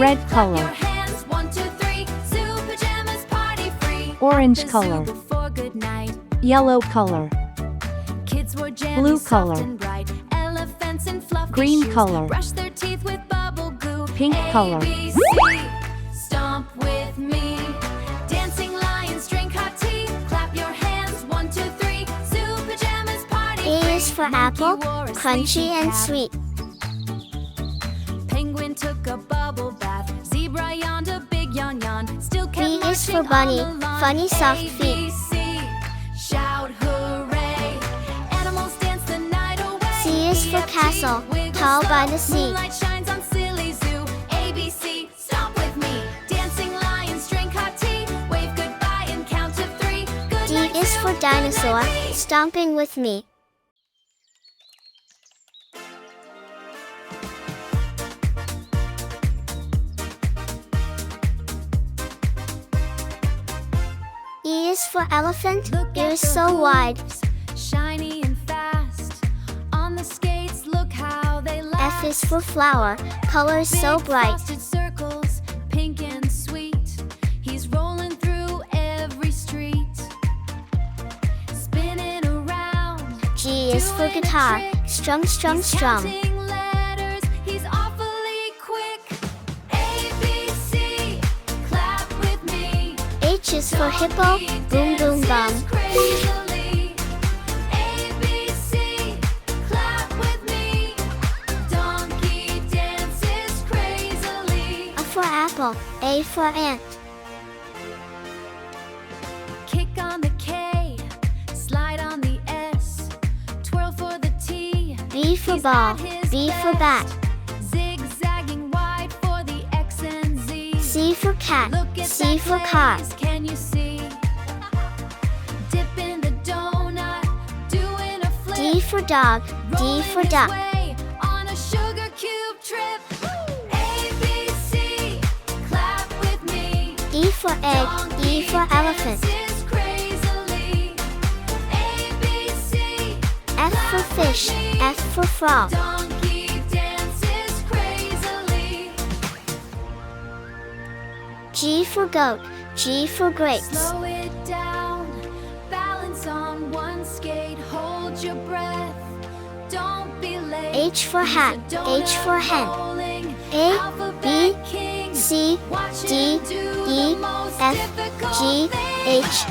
Red color. Orange color. Yellow color. Blue color. Green color. Pink color. Stomp with me. Dancing lions drink hot tea. Clap your hands, 1, 2, 3. Zoo pajamas party. A is for apple, crunchy and sweet. Penguin took a bubble bath. Zebra yawned a big yawn yawn. Still kept B is for bunny, funny soft feet. Shout hooray. Animals dance the night away. C is for castle, tall by the sea. Moonlight shines on silly zoo. ABC, stomp with me. Dancing lions drink hot tea. Wave goodbye and count to 3. Good D night, is for zoo, dinosaur, everybody. stomping with me. E is for elephant, Look at ears the so wide. hooves, shiny and fast. On the skates, look how they last. F is for flower, colors so Big bright. frosted circles, pink and sweet. He's rolling through every street, spinning around. G is for Doing a guitar, trick. strum, strum, He's strum. counting letters, he's awfully quick. A, B, C, clap with me. H is for hippo, boom, boom, bum. Crazily. A, B, C, clap with me. Donkey dances crazily. A for apple, A for ant. Kick on the K, slide on the S, twirl for the T. B for He's ball, at his B for bat. best. Zigzagging wide for the X and Z. C for cat, Look at C that for car. glaze, can you see? Dip in the donut, doing a flip. D for dog, D Rolling for his duck. way on a sugar cube trip. A, B, C, clap with me. E for egg, E for elephant. Dances crazily. A, B, C, F for fish, F for frog. donkey dances crazily. G for goat, G for grapes. Slow it down, balance on one skate, hold your breath, don't be late. H for hat, He's a H for donut hen. rolling, A, alphabet B, king. C, Watch D, him do E, the most F, difficult G, thing. H,